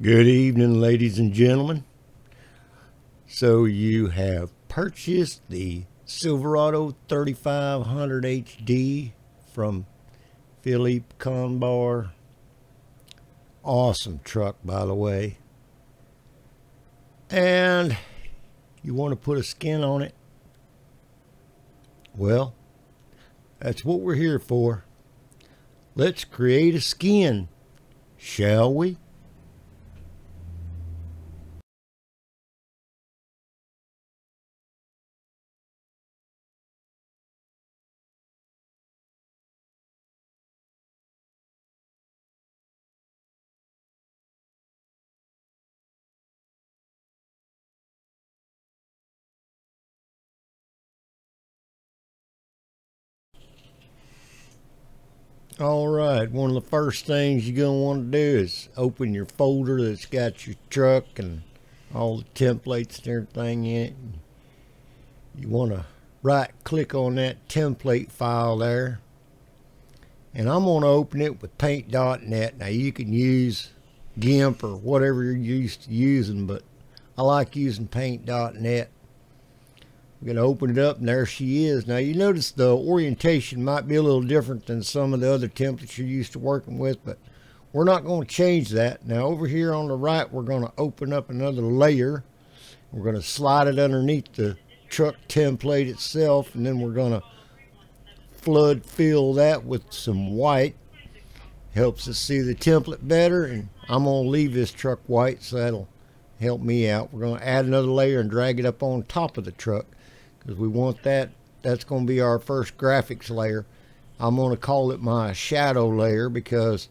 Good evening, ladies and gentlemen. So you have purchased the Silverado 3500 HD from Felipe Conbar. Awesome truck, by the way. And you want to put a skin on it? Well, that's what we're here for. Let's create a skin, shall we? All right, one of the first things you're going to want to do is open your folder that's got your truck and all the templates and everything in it. You want to right click on that template file there. And I'm going to open it with paint.net. Now you can use GIMP or whatever you're used to using, but I like using paint.net. I'm going to open it up, and there she is. Now you notice the orientation might be a little different than some of the other templates you're used to working with, but we're not going to change that. Now over here on the right, we're going to open up another layer. We're going to slide it underneath the truck template itself, and then we're going to flood fill that with some white. Helps us see the template better, and I'm going to leave this truck white, so that'll help me out. We're going to add another layer and drag it up on top of the truck, because we want that. That's going to be our first graphics layer. I'm going to call it my shadow layer, because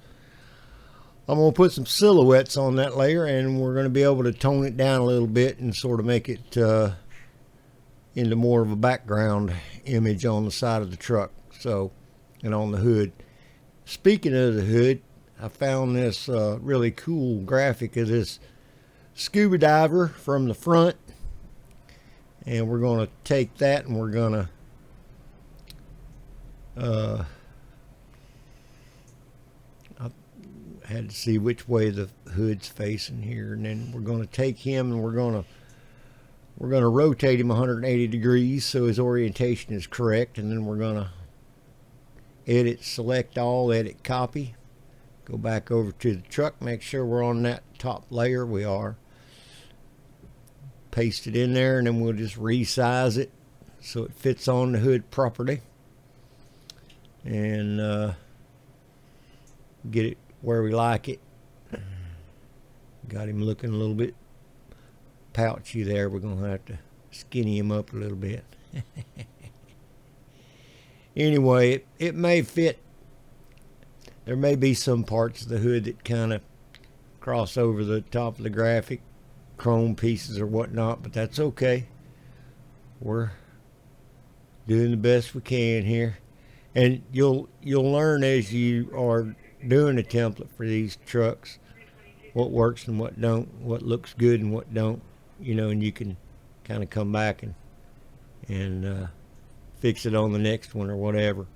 I'm going to put some silhouettes on that layer, and we're going to be able to tone it down a little bit and sort of make it into more of a background image on the side of the truck, so, and on the hood. Speaking of the hood, I found this really cool graphic of this scuba diver from the front, and we're going to take that and we're going to I had to see which way the hood's facing here, and then we're going to take him and we're going to rotate him 180 degrees so his orientation is correct, and then we're going to edit, select all, edit, copy, go back over to the truck, make sure we're on that top layer. We are. Paste it in there, and then we'll just resize it so it fits on the hood properly, and get it where we like it. Got him looking a little bit pouchy there. We're gonna have to skinny him up a little bit. Anyway, it may fit. There may be some parts of the hood that kind of cross over the top of the graphic, chrome pieces or whatnot, but that's okay. We're doing the best we can here, and you'll learn as you are doing a template for these trucks what works and what don't, what looks good and what don't, you know, and you can kind of come back and fix it on the next one or whatever.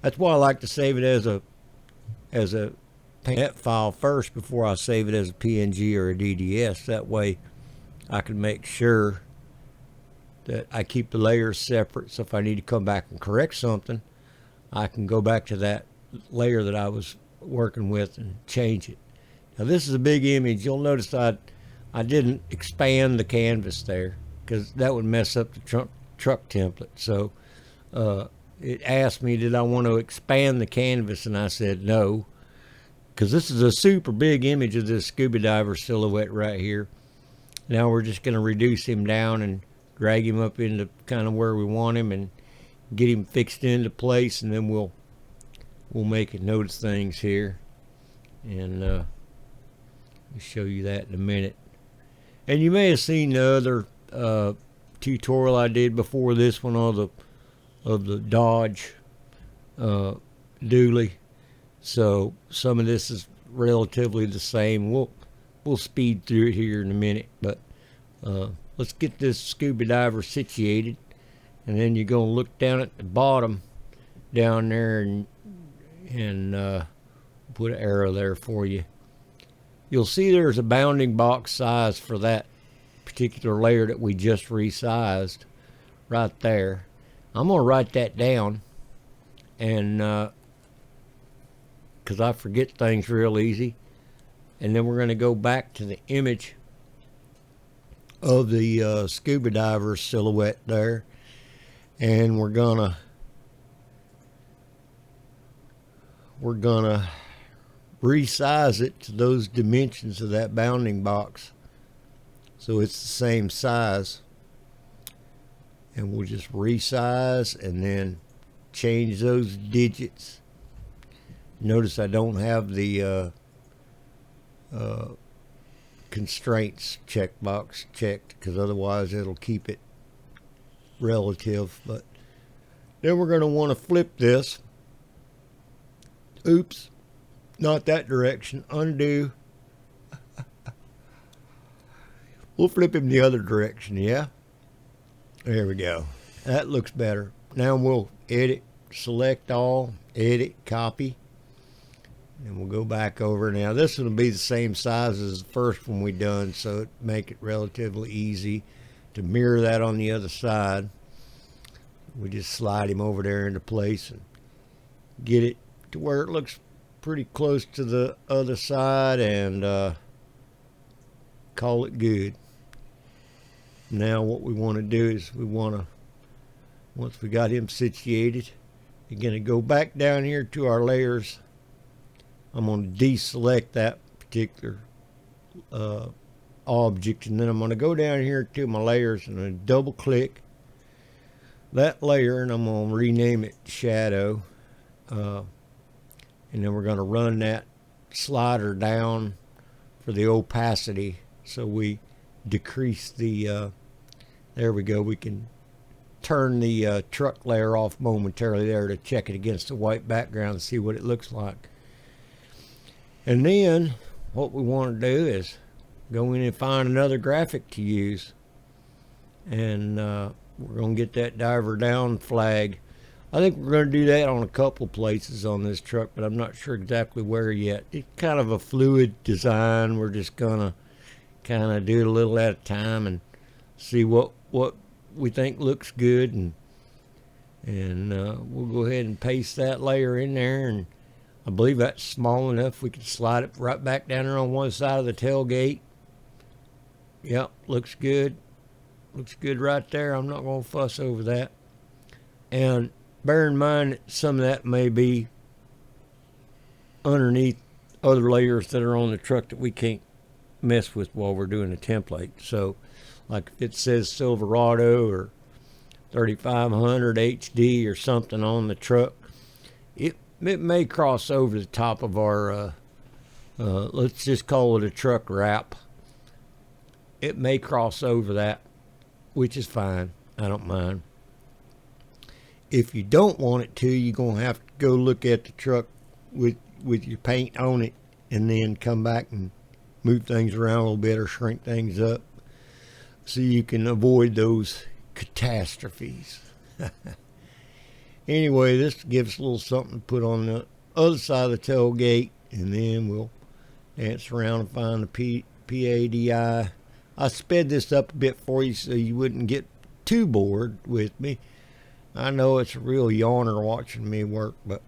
That's why I like to save it as a paint file first before I save it as a PNG or a DDS. That way I can make sure that I keep the layers separate, so if I need to come back and correct something, I can go back to that layer that I was working with and change it. Now this is a big image. You'll notice I didn't expand the canvas there, because that would mess up the truck template. So it asked me, did I want to expand the canvas, and I said no, because this is a super big image of this scuba diver silhouette right here. Now we're just going to reduce him down and drag him up into kind of where we want him and get him fixed into place, and then we'll make it notice things here, and I'll show you that in a minute. And you may have seen the other tutorial I did before this one of the Dodge dually, so some of this is relatively the same. We'll speed through it here in a minute, but let's get this scuba diver situated, and then you're going to look down at the bottom down there and put an arrow there for you. You'll see there's a bounding box size for that particular layer that we just resized right there. I'm going to write that down, and because I forget things real easy. And then we're going to go back to the image of the scuba diver silhouette there, and we're gonna resize it to those dimensions of that bounding box, so it's the same size. And we'll just resize and then change those digits. Notice I don't have the constraints checkbox checked, because otherwise it'll keep it relative. But then we're going to want to flip this. Oops, not that direction. Undo. We'll flip him the other direction. Yeah, there we go. That looks better. Now we'll edit, select all, edit, copy. And we'll go back over. Now this will be the same size as the first one we done, so it make it relatively easy to mirror that on the other side. We just slide him over there into place and get it to where it looks pretty close to the other side, and call it good. Now what we want to do is once we got him situated, you're going to go back down here to our layers. I'm going to deselect that particular object, and then I'm going to go down here to my layers and I'm going to double click that layer, and I'm going to rename it shadow, and then we're going to run that slider down for the opacity, so we decrease the there we go. We can turn the truck layer off momentarily there to check it against the white background and see what it looks like. And then what we want to do is go in and find another graphic to use, and we're going to get that diver down flag. I think we're going to do that on a couple places on this truck, but I'm not sure exactly where yet. It's kind of a fluid design. We're just going to kind of do it a little at a time and see what we think looks good, and we'll go ahead and paste that layer in there, and I believe that's small enough. We can slide it right back down there on one side of the tailgate. Yep, looks good. Looks good right there. I'm not going to fuss over that. And bear in mind that some of that may be underneath other layers that are on the truck that we can't mess with while we're doing the template. So, like if it says Silverado or 3500 HD or something on the truck, it may cross over the top of our, let's just call it a truck wrap. It may cross over that, which is fine. I don't mind. If you don't want it to, you're going to have to go look at the truck with your paint on it, and then come back and move things around a little bit or shrink things up so you can avoid those catastrophes. Anyway, this gives us a little something to put on the other side of the tailgate, and then we'll dance around and find the PADI. I sped this up a bit for you so you wouldn't get too bored with me. I know it's a real yawner watching me work, but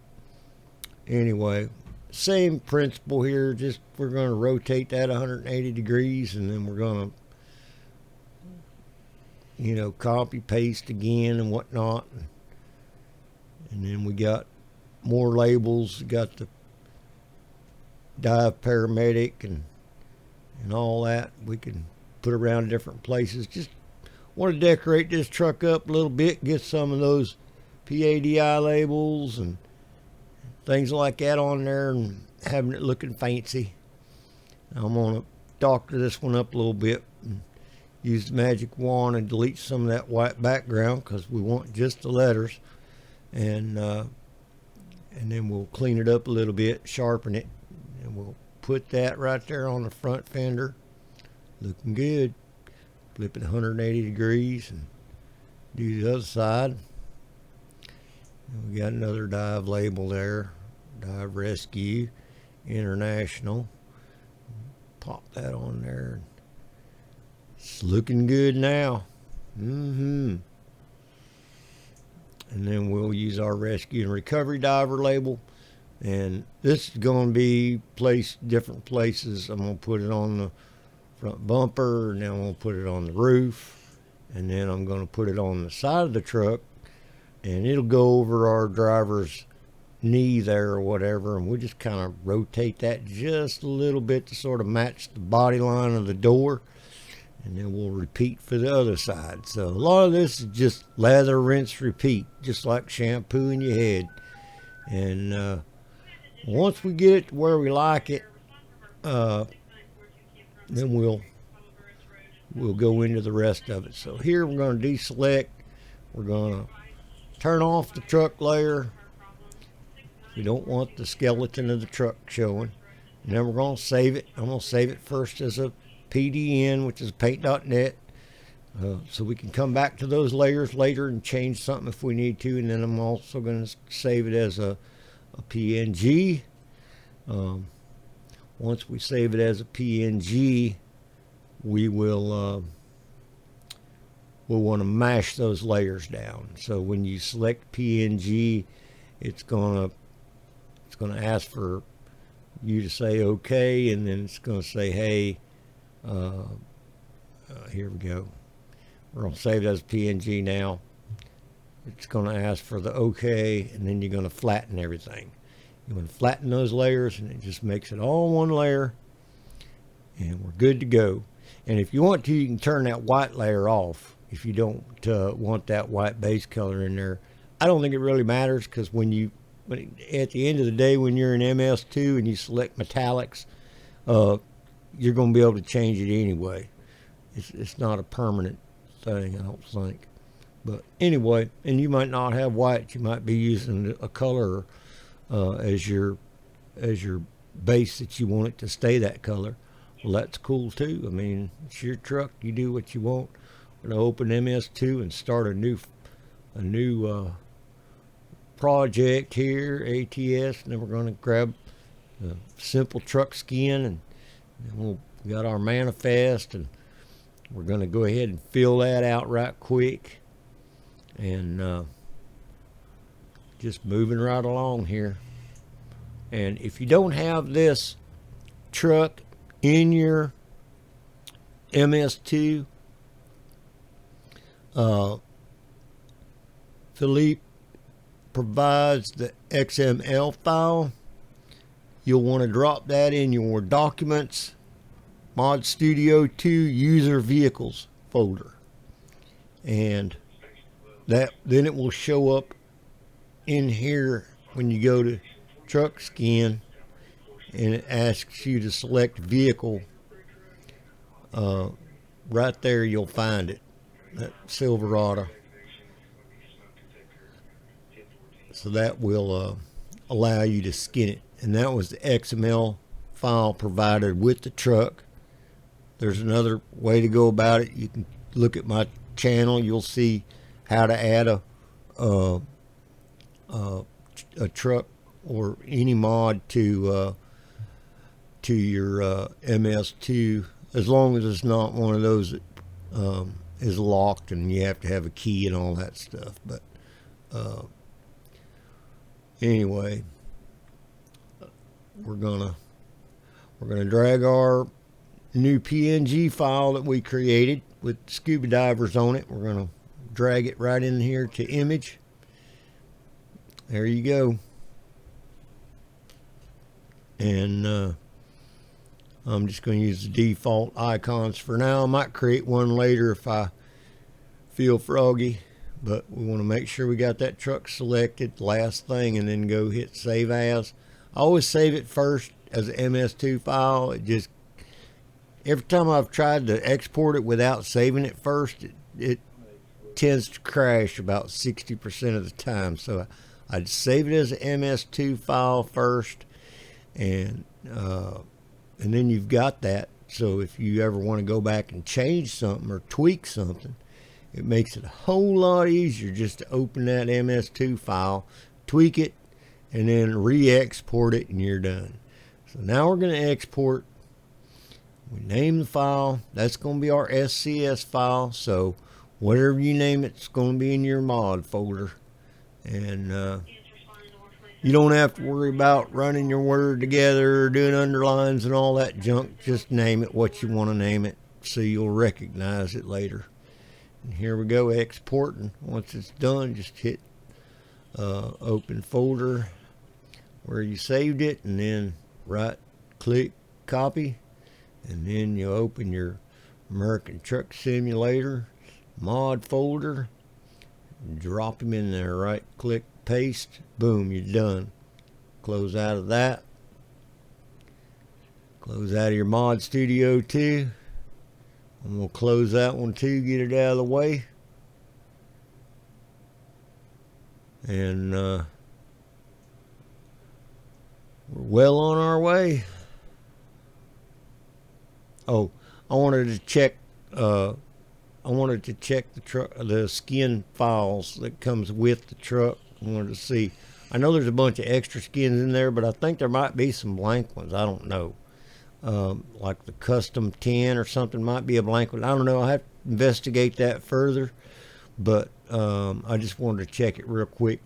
anyway, same principle here. Just we're going to rotate that 180 degrees, and then we're going to, copy paste again and whatnot. And then we got more labels. We got the dive paramedic and all that. We can put around different places. Just want to decorate this truck up a little bit, get some of those PADI labels and things like that on there and having it looking fancy. I'm going to doctor this one up a little bit and use the magic wand and delete some of that white background because we want just the letters. And then we'll clean it up a little bit, sharpen it, and we'll put that right there on the front fender. Looking good. Flip it 180 degrees and do the other side. And we got another dive label there. Dive Rescue International. Pop that on there. It's looking good now. And then we'll use our rescue and recovery diver label. And this is going to be placed different places. I'm going to put it on the front bumper, and then I'm going to put it on the roof, and then I'm going to put it on the side of the truck, and it'll go over our driver's knee there or whatever, and we'll just kind of rotate that just a little bit to sort of match the body line of the door, and then we'll repeat for the other side. So a lot of this is just lather, rinse, repeat, just like shampooing your head. And once we get it to where we like it, then we'll go into the rest of it. So here we're going to deselect. We're going to turn off the truck layer. We don't want the skeleton of the truck showing. And then we're going to save it. I'm going to save it first as a PDN, which is paint.net. So we can come back to those layers later and change something if we need to. And then I'm also going to save it as a PNG. Once we save it as a PNG, we will we'll want to mash those layers down. So when you select PNG, it's gonna ask for you to say OK, and then it's going to say, hey, here we go. We're going to save it as PNG now. It's going to ask for the OK, and then you're going to flatten everything. You want to flatten those layers, and it just makes it all one layer, and we're good to go. And if you want to, you can turn that white layer off if you don't want that white base color in there. I don't think it really matters, because at the end of the day, when you're in MS2 and you select metallics, you're going to be able to change it anyway. It's not a permanent thing, I don't think. But anyway, and you might not have white. You might be using a color as your base that you want it to stay that color. Well, that's cool too. I mean, it's your truck. You do what you want. We're going to open MS2 and start a new project here, ATS, and then we're going to grab the simple truck skin, and we got our manifest, and we're going to go ahead and fill that out right quick, and just moving right along here. And if you don't have this truck in your MS2, Felipe provides the XML file. You'll want to drop that in your Documents, Mod Studio 2 User Vehicles folder, and then it will show up in here when you go to truck skin, and it asks you to select vehicle. Right there you'll find it, that Silverado. So that will allow you to skin it, and that was the XML file provided with the truck. There's another way to go about it. You can look at my channel. You'll see how to add a truck or any mod to your MS2, as long as it's not one of those that is locked and you have to have a key and all that stuff. But anyway, we're gonna drag our new PNG file that we created with scuba divers on it. We're gonna drag it right in here to image, there you go. And I'm just going to use the default icons for now. I might create one later if I feel froggy, but we want to make sure we got that truck selected, last thing, and then go hit save as. I always save it first as an MS2 file. It just, every time I've tried to export it without saving it first, it tends to crash about 60% of the time. So I'd save it as an MS2 file first, and then you've got that. So if you ever want to go back and change something or tweak something, it makes it a whole lot easier just to open that MS2 file, tweak it, and then re-export it, and you're done. So now we're going to export. We name the file. That's going to be our SCS file. So whatever you name it, it's going to be in your mod folder. And you don't have to worry about running your word together or doing underlines and all that junk. Just name it what you want to name it so you'll recognize it later. And here we go, exporting. Once it's done, just hit open folder where you saved it, and then right click copy, and then you open your American Truck Simulator mod folder, drop them in there, right click paste, boom, you're done. Close out of that, close out of your mod studio too, and we'll close that one too, get it out of the way. And we're well on our way. Oh, I wanted to check the truck, the skin files that comes with the truck. I wanted to see. I know there's a bunch of extra skins in there, but I think there might be some blank ones. I don't know. Like the custom 10 or something might be a blank one. I don't know. I have to investigate that further, but I just wanted to check it real quick.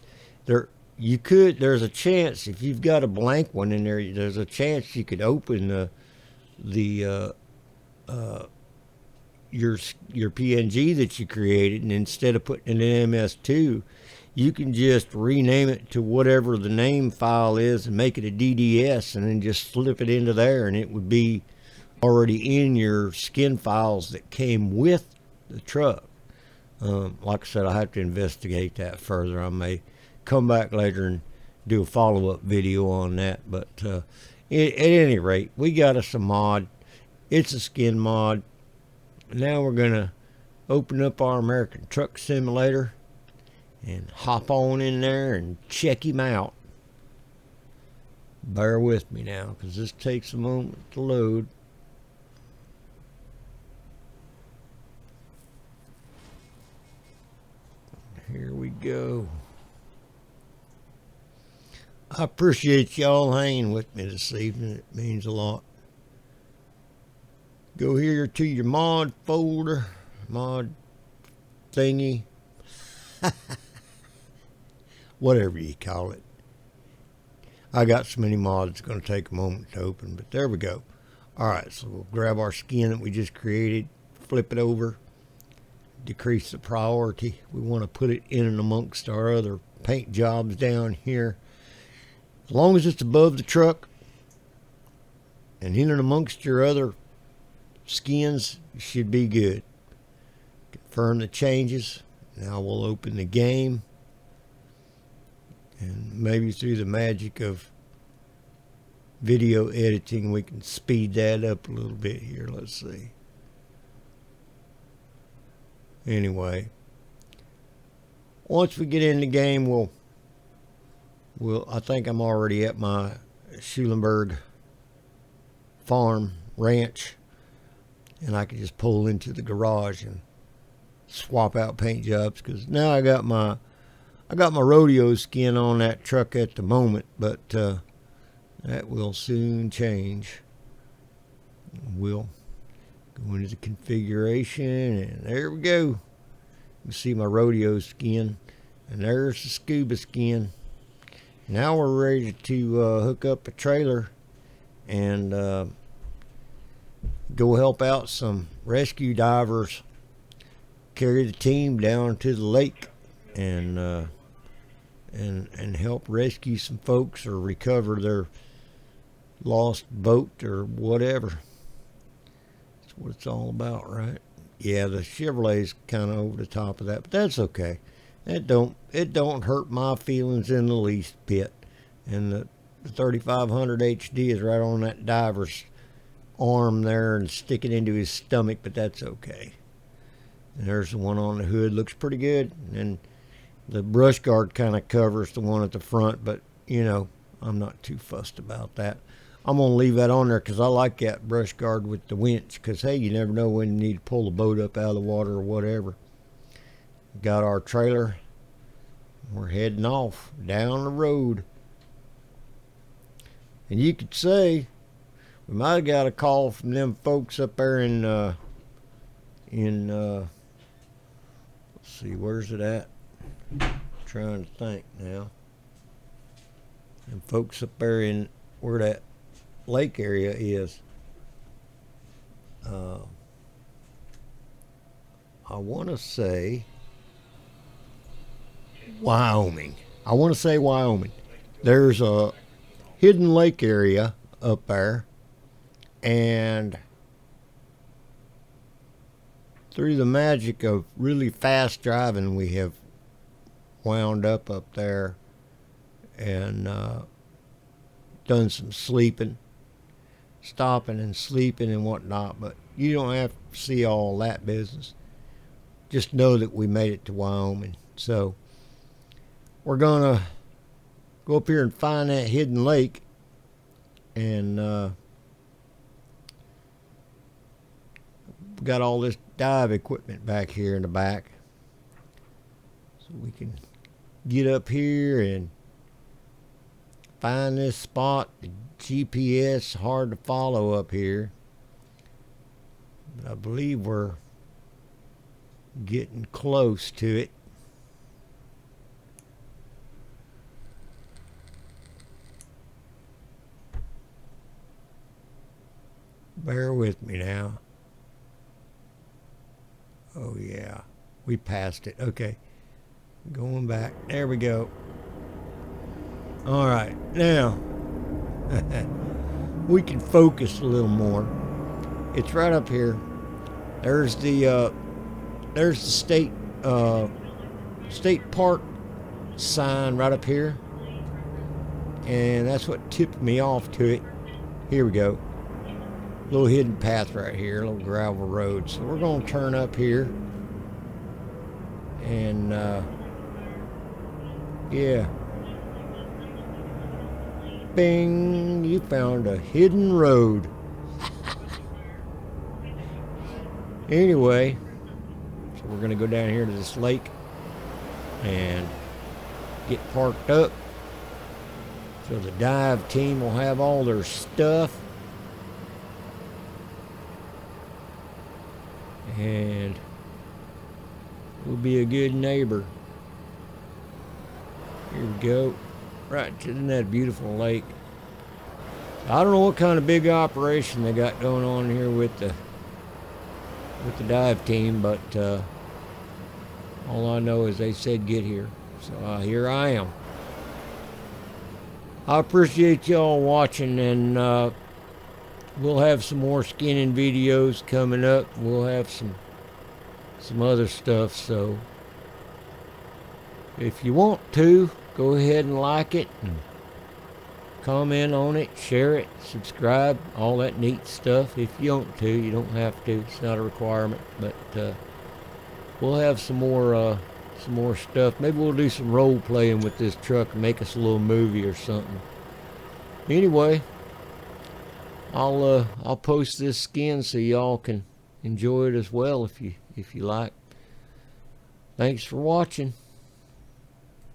There's a chance if you've got a blank one in there, there's a chance you could open your PNG that you created, and instead of putting it in MS2, you can just rename it to whatever the name file is and make it a DDS, and then just slip it into there, and it would be already in your skin files that came with the truck. Like I said, I have to investigate that further. I may come back later and do a follow-up video on that, but at any rate, we got us a mod. It's a skin mod. Now we're gonna open up our American Truck Simulator and hop on in there and check him out. Bear with me now, because this takes a moment to load. Here we go. I appreciate y'all hanging with me this evening. It means a lot. Go here to your mod folder, mod thingy, whatever you call it. I got so many mods, it's going to take a moment to open, but there we go. All right, so we'll grab our skin that we just created, flip it over, decrease the priority. We want to put it in and amongst our other paint jobs down here. As long as it's above the truck and in and amongst your other skins, you should be good. Confirm the changes. Now we'll open the game, and maybe through the magic of video editing we can speed that up a little bit here. Let's see. Anyway, once we get in the game, we'll I think I'm already at my Schulenburg farm ranch, and I can just pull into the garage and swap out paint jobs, because now I got my rodeo skin on that truck at the moment, but that will soon change. We'll go into the configuration, and there we go. You can see my rodeo skin, and there's the scuba skin. Now we're ready to hook up a trailer and go help out some rescue divers, carry the team down to the lake, and and help rescue some folks or recover their lost boat or whatever. That's what it's all about, right? Yeah, the Chevrolet's kind of over the top of that, but that's okay. It don't hurt my feelings in the least bit. And the 3500 HD is right on that diver's arm there and sticking into his stomach, but that's okay. And there's the one on the hood, looks pretty good. And the brush guard kind of covers the one at the front, but you know, I'm not too fussed about that. I'm going to leave that on there because I like that brush guard with the winch, because hey, you never know when you need to pull the boat up out of the water or whatever. Got our trailer. We're heading off down the road. And you could say we might have got a call from them folks up there in let's see, where's it at? I'm trying to think now. And folks up there in where that lake area is. I want to say Wyoming. There's a hidden lake area up there, and through the magic of really fast driving, we have wound up there and done some sleeping, stopping and sleeping and whatnot. But you don't have to see all that business. Just know that we made it to Wyoming. So we're gonna go up here and find that hidden lake, and we got all this dive equipment back here in the back, so we can get up here and find this spot. The GPS hard to follow up here, but I believe we're getting close to it. Bear with me now. Oh yeah, we passed it. Okay, going back. There we go. All right, now we can focus a little more. It's right up here. There's the state park sign right up here, and that's what tipped me off to it. Here we go. Little hidden path right here, a little gravel road. So we're going to turn up here, and yeah, bing, you found a hidden road. Anyway, so we're going to go down here to this lake and get parked up, so the dive team will have all their stuff. And we'll be a good neighbor. Here we go. Right, isn't that a beautiful lake? I don't know what kind of big operation they got going on here with the dive team, but all I know is they said get here. So here I am. I appreciate y'all watching, and we'll have some more skinning videos coming up. We'll have some other stuff, so if you want to, go ahead and like it and comment on it, share it, subscribe, all that neat stuff. If you want to, you don't have to. It's not a requirement, but we'll have some more stuff. Maybe we'll do some role playing with this truck and make us a little movie or something. Anyway, I'll post this skin so y'all can enjoy it as well if you like. Thanks for watching.